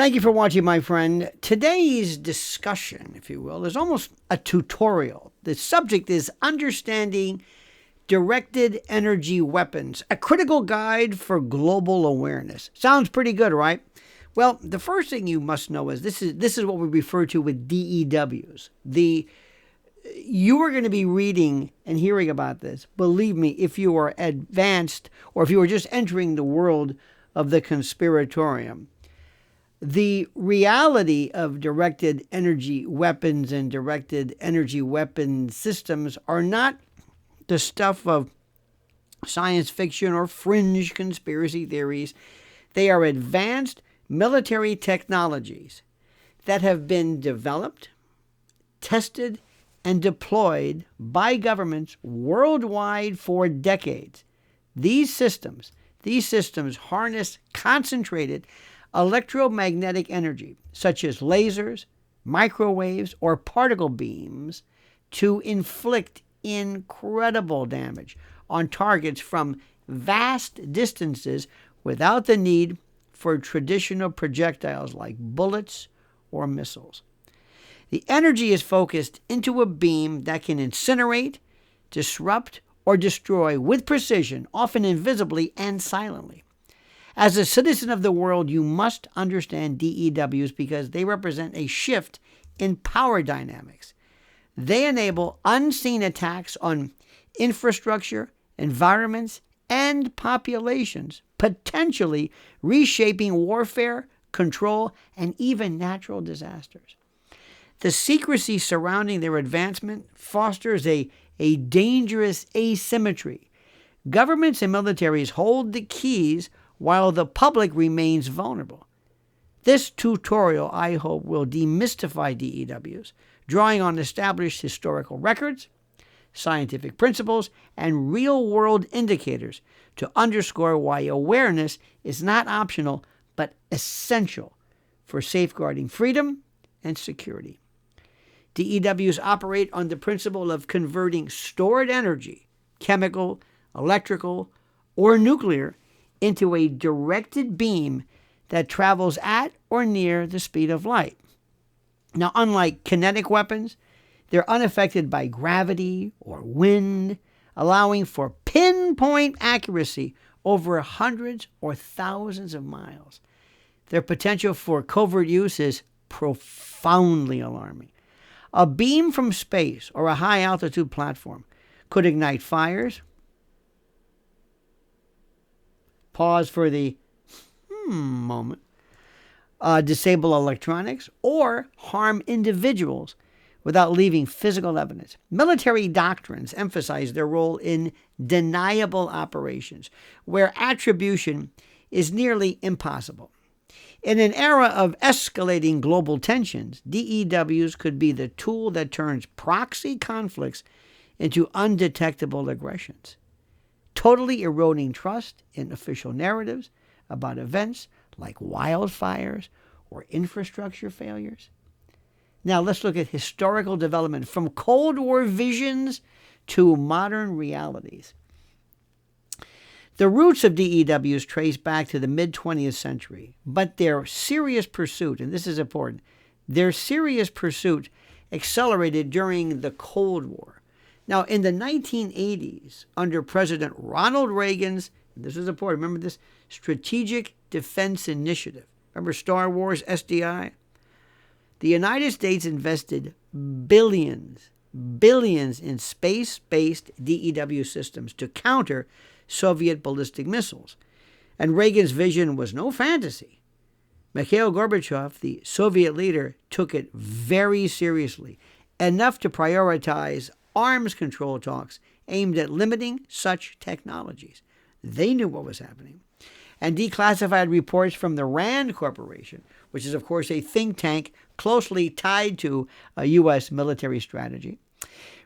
Thank you for watching, my friend. Today's discussion, if you will, is almost a tutorial. The subject is understanding directed energy weapons, a critical guide for global awareness. Sounds pretty good, right? Well, the first thing you must know is this is what we refer to with DEWs. You are going to be reading and hearing about this. Believe me, if you are advanced or if you are just entering the world of the conspiratorium. The reality of directed energy weapons and directed energy weapon systems are not the stuff of science fiction or fringe conspiracy theories. They are advanced military technologies that have been developed, tested, and deployed by governments worldwide for decades. These systems harness concentrated electromagnetic energy, such as lasers, microwaves, or particle beams, to inflict incredible damage on targets from vast distances without the need for traditional projectiles like bullets or missiles. The energy is focused into a beam that can incinerate, disrupt, or destroy with precision, often invisibly and silently. As a citizen of the world, you must understand DEWs because they represent a shift in power dynamics. They enable unseen attacks on infrastructure, environments, and populations, potentially reshaping warfare, control, and even natural disasters. The secrecy surrounding their advancement fosters a dangerous asymmetry. Governments and militaries hold the keys while the public remains vulnerable. This tutorial, I hope, will demystify DEWs, drawing on established historical records, scientific principles, and real-world indicators to underscore why awareness is not optional but essential for safeguarding freedom and security. DEWs operate on the principle of converting stored energy, chemical, electrical, or nuclear, into a directed beam that travels at or near the speed of light. Now, unlike kinetic weapons, they're unaffected by gravity or wind, allowing for pinpoint accuracy over hundreds or thousands of miles. Their potential for covert use is profoundly alarming. A beam from space or a high-altitude platform could ignite fires. Pause for the moment. Disable electronics or harm individuals without leaving physical evidence. Military doctrines emphasize their role in deniable operations, where attribution is nearly impossible. In an era of escalating global tensions, DEWs could be the tool that turns proxy conflicts into undetectable aggressions, totally eroding trust in official narratives about events like wildfires or infrastructure failures. Now let's look at historical development from Cold War visions to modern realities. The roots of DEWs trace back to the mid-20th century, but their serious pursuit, and this is important, their serious pursuit accelerated during the Cold War. Now, in the 1980s, under President Ronald Reagan's, this is important, remember this, Strategic Defense Initiative, remember Star Wars, SDI? The United States invested billions in space-based DEW systems to counter Soviet ballistic missiles. And Reagan's vision was no fantasy. Mikhail Gorbachev, the Soviet leader, took it very seriously, enough to prioritize arms control talks aimed at limiting such technologies. They knew what was happening. And declassified reports from the RAND Corporation, which is, of course, a think tank closely tied to a U.S. military strategy,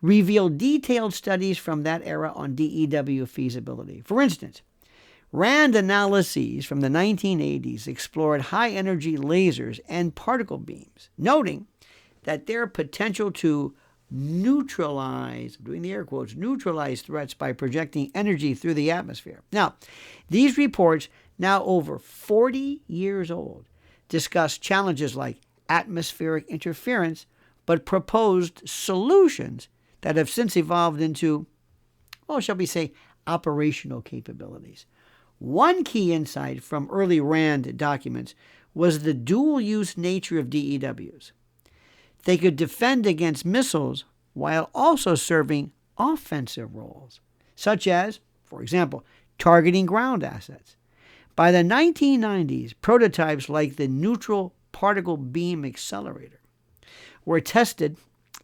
revealed detailed studies from that era on DEW feasibility. For instance, RAND analyses from the 1980s explored high-energy lasers and particle beams, noting that their potential to neutralize, I'm doing the air quotes, neutralize threats by projecting energy through the atmosphere. Now, these reports, now over 40 years old, discussed challenges like atmospheric interference, but proposed solutions that have since evolved into, well, shall we say, operational capabilities. One key insight from early RAND documents was the dual-use nature of DEWs. They could defend against missiles while also serving offensive roles, such as, for example, targeting ground assets. By the 1990s, prototypes like the neutral particle beam accelerator were tested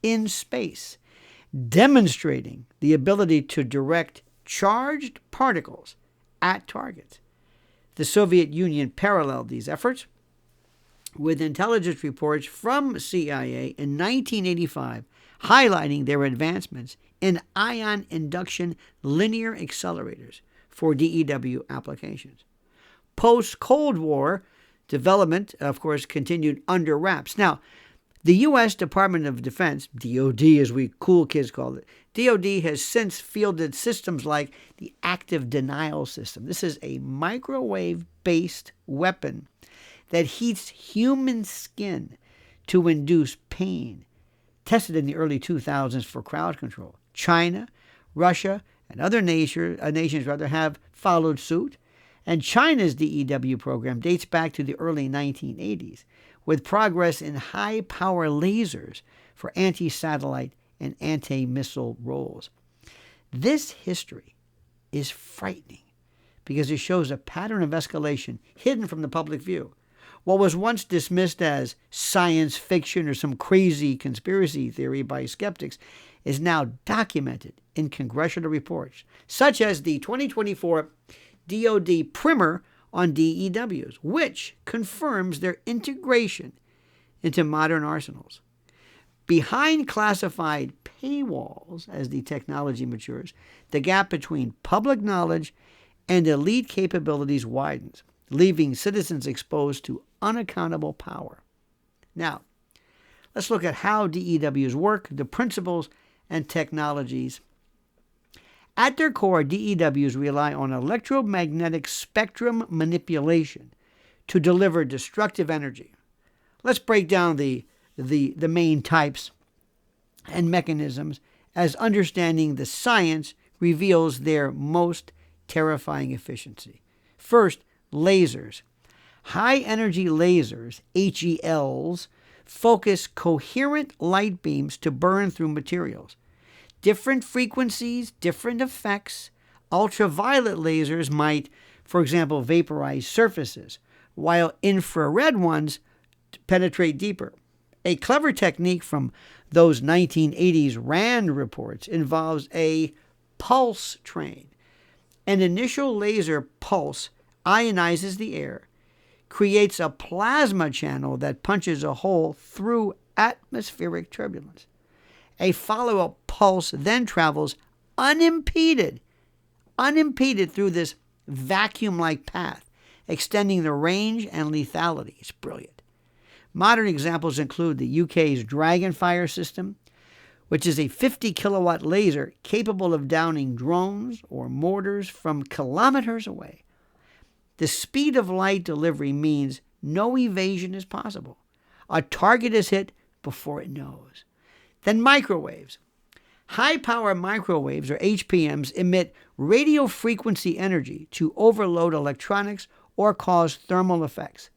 in space, demonstrating the ability to direct charged particles at targets. The Soviet Union paralleled these efforts with intelligence reports from CIA in 1985 highlighting their advancements in ion induction linear accelerators for DEW applications. Post-Cold War development, of course, continued under wraps. Now, the U.S. Department of Defense, DOD as we cool kids call it, DOD has since fielded systems like the active denial system. This is a microwave-based weapon that heats human skin to induce pain, tested in the early 2000s for crowd control. China, Russia, and other nations have followed suit, and China's DEW program dates back to the early 1980s, with progress in high-power lasers for anti-satellite and anti-missile roles. This history is frightening because it shows a pattern of escalation hidden from the public view. What was once dismissed as science fiction or some crazy conspiracy theory by skeptics is now documented in congressional reports, such as the 2024 DOD primer on DEWs, which confirms their integration into modern arsenals. Behind classified paywalls, as the technology matures, the gap between public knowledge and elite capabilities widens, leaving citizens exposed to unaccountable power. Now, let's look at how DEWs work, the principles and technologies. At their core, DEWs rely on electromagnetic spectrum manipulation to deliver destructive energy. Let's break down the main types and mechanisms as understanding the science reveals their most terrifying efficiency. First, lasers. High-energy lasers, HELs, focus coherent light beams to burn through materials. Different frequencies, different effects. Ultraviolet lasers might, for example, vaporize surfaces, while infrared ones penetrate deeper. A clever technique from those 1980s RAND reports involves a pulse train. An initial laser pulse ionizes the air, creates a plasma channel that punches a hole through atmospheric turbulence. A follow-up pulse then travels unimpeded through this vacuum-like path, extending the range and lethality. It's brilliant. Modern examples include the UK's Dragonfire system, which is a 50-kilowatt laser capable of downing drones or mortars from kilometers away. The speed of light delivery means no evasion is possible. A target is hit before it knows. Then microwaves. High-power microwaves, or HPMs, emit radio frequency energy to overload electronics or cause thermal effects.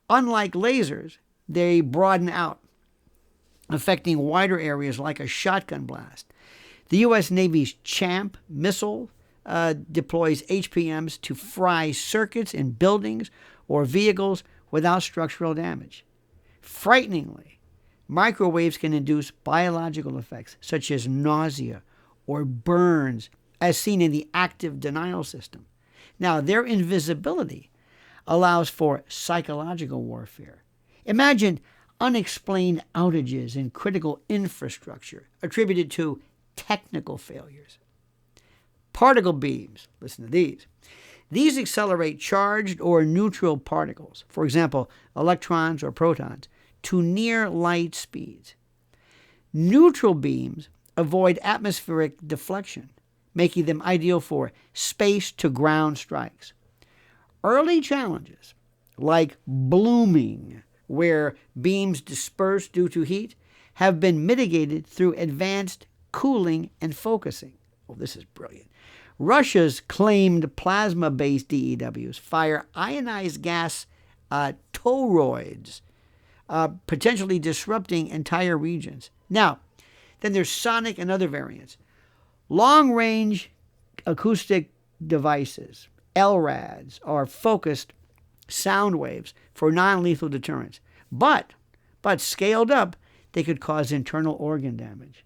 Unlike lasers, they broaden out, affecting wider areas like a shotgun blast. The U.S. Navy's CHAMP missile deploys HPMs to fry circuits in buildings or vehicles without structural damage. Frighteningly, microwaves can induce biological effects such as nausea or burns, as seen in the active denial system. Now, their invisibility allows for psychological warfare. Imagine unexplained outages in critical infrastructure attributed to technical failures. Particle beams, listen to these. These accelerate charged or neutral particles, for example, electrons or protons, to near light speeds. Neutral beams avoid atmospheric deflection, making them ideal for space-to-ground strikes. Early challenges like blooming, where beams disperse due to heat, have been mitigated through advanced cooling and focusing. Oh, this is brilliant. Russia's claimed plasma-based DEWs fire ionized gas toroids, potentially disrupting entire regions. Now, then there's sonic and other variants. Long-range acoustic devices, LRADs, are focused sound waves for non-lethal deterrence. But scaled up, they could cause internal organ damage.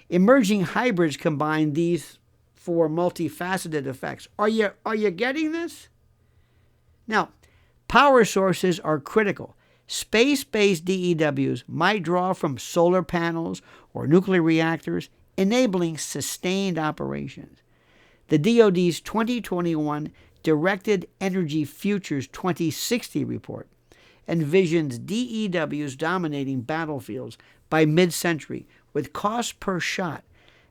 Emerging hybrids combine these for multifaceted effects. Are you getting this? Now, power sources are critical. Space-based DEWs might draw from solar panels or nuclear reactors, enabling sustained operations. The DoD's 2021 Directed Energy Futures 2060 report envisions DEWs dominating battlefields by mid-century, with cost per shot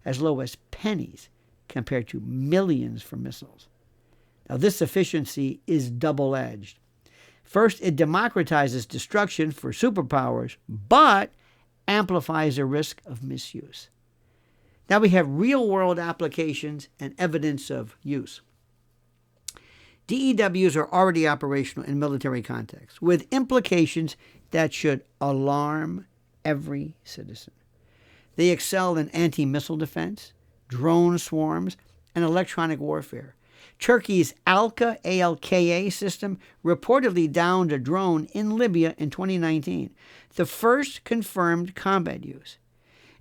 as low as pennies compared to millions for missiles. Now, this efficiency is double-edged. First, it democratizes destruction for superpowers, but amplifies the risk of misuse. Now we have real-world applications and evidence of use. DEWs are already operational in military contexts, with implications that should alarm every citizen. They excel in anti-missile defense, drone swarms, and electronic warfare. Turkey's ALKA system reportedly downed a drone in Libya in 2019, the first confirmed combat use.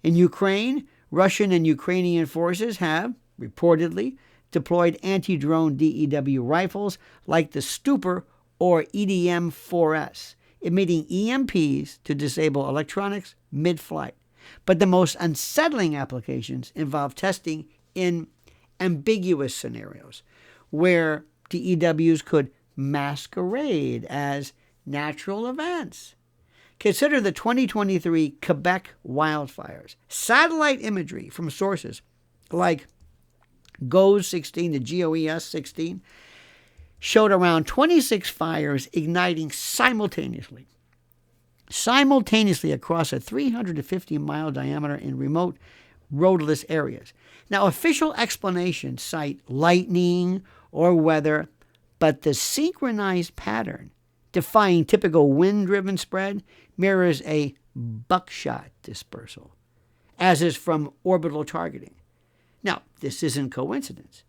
In Ukraine, Russian and Ukrainian forces have, reportedly, deployed anti-drone DEW rifles like the Stupor or EDM-4S, emitting EMPs to disable electronics mid-flight. But the most unsettling applications involve testing in ambiguous scenarios, where DEWs could masquerade as natural events. Consider the 2023 Quebec wildfires. Satellite imagery from sources like GOES-16, the GOES-16, showed around 26 fires igniting simultaneously across a 350-mile diameter in remote, roadless areas. Now, official explanations cite lightning or weather, but the synchronized pattern, defying typical wind-driven spread, mirrors a buckshot dispersal, as is from orbital targeting. Now, this isn't coincidence.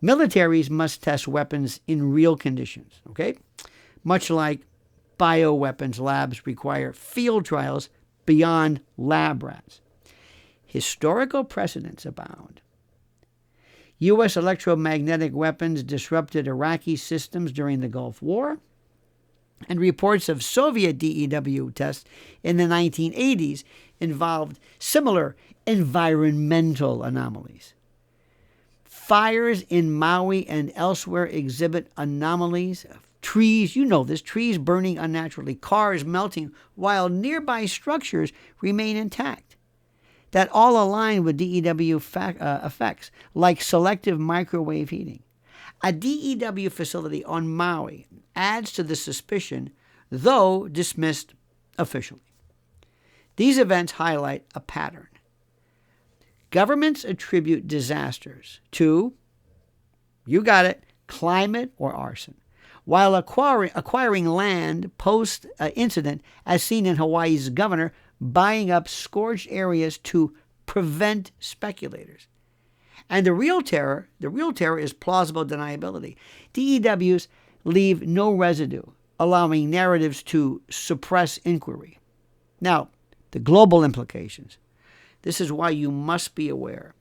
Militaries must test weapons in real conditions, okay? Much like bioweapons labs require field trials beyond lab rats. Historical precedents abound. U.S. electromagnetic weapons disrupted Iraqi systems during the Gulf War, and reports of Soviet DEW tests in the 1980s involved similar environmental anomalies. Fires in Maui and elsewhere exhibit anomalies of trees, you know this, trees burning unnaturally, cars melting, while nearby structures remain intact. That all align with DEW effects, like selective microwave heating. A DEW facility on Maui adds to the suspicion, though dismissed officially. These events highlight a pattern. Governments attribute disasters to, you got it, climate or arson, while acquiring land post-incident, as seen in Hawaii's governor buying up scorched areas to prevent speculators. And the real terror is plausible deniability. DEWs leave no residue, allowing narratives to suppress inquiry. Now, the global implications. This is why you must be aware.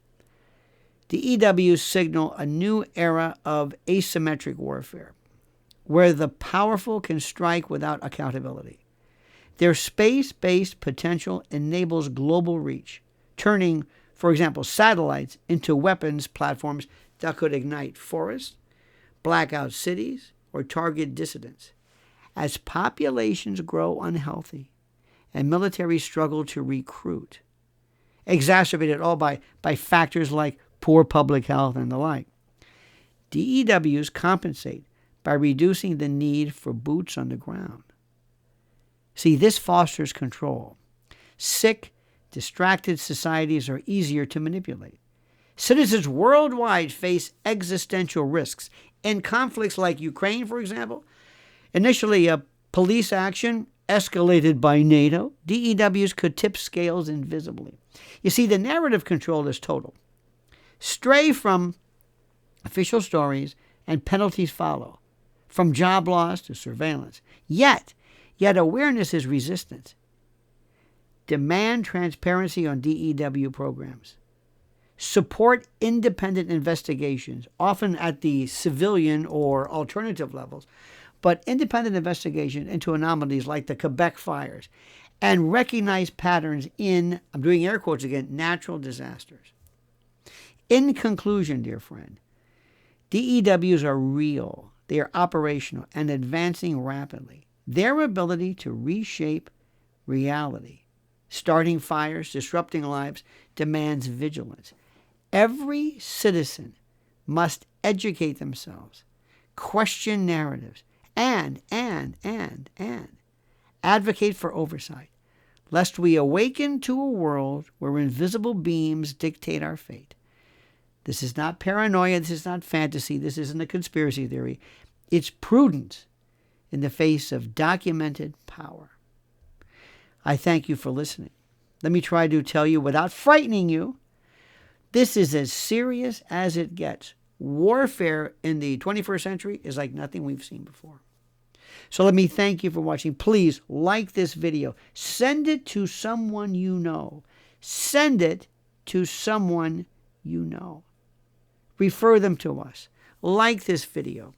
DEWs signal a new era of asymmetric warfare, where the powerful can strike without accountability. Their space-based potential enables global reach, turning, for example, satellites into weapons platforms that could ignite forests, black out cities, or target dissidents. As populations grow unhealthy and militaries struggle to recruit, exacerbated all by factors like poor public health and the like, DEWs compensate by reducing the need for boots on the ground. See, this fosters control. Sick, distracted societies are easier to manipulate. Citizens worldwide face existential risks. In conflicts like Ukraine, for example, initially a police action escalated by NATO, DEWs could tip scales invisibly. You see, the narrative control is total. Stray from official stories and penalties follow, from job loss to surveillance. Yet awareness is resistance. Demand transparency on DEW programs. Support independent investigations, often at the civilian or alternative levels, but independent investigation into anomalies like the Quebec fires, and recognize patterns in, I'm doing air quotes again, natural disasters. In conclusion, dear friend, DEWs are real, they are operational and advancing rapidly. Their ability to reshape reality, starting fires, disrupting lives, demands vigilance. Every citizen must educate themselves, question narratives, and advocate for oversight, lest we awaken to a world where invisible beams dictate our fate. This is not paranoia, this is not fantasy, this isn't a conspiracy theory. It's prudence in the face of documented power. I thank you for listening. Let me try to tell you without frightening you, this is as serious as it gets. Warfare in the 21st century is like nothing we've seen before. So let me thank you for watching. Please like this video. Send it to someone you know. Send it to someone you know. Refer them to us. Like this video.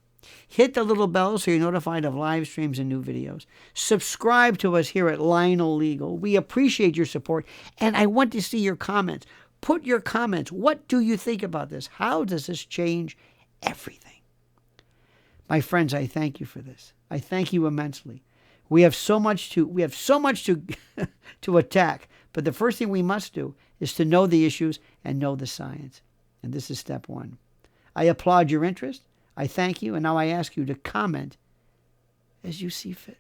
Hit the little bell so you're notified of live streams and new videos. Subscribe to us here at Lionel Legal. We appreciate your support, and I want to see your comments. Put your comments. What do you think about this? How does this change everything? My friends, I thank you for this. I thank you immensely. We have so much to to attack, but the first thing we must do is to know the issues and know the science. And this is step one. I applaud your interest. I thank you, and now I ask you to comment as you see fit.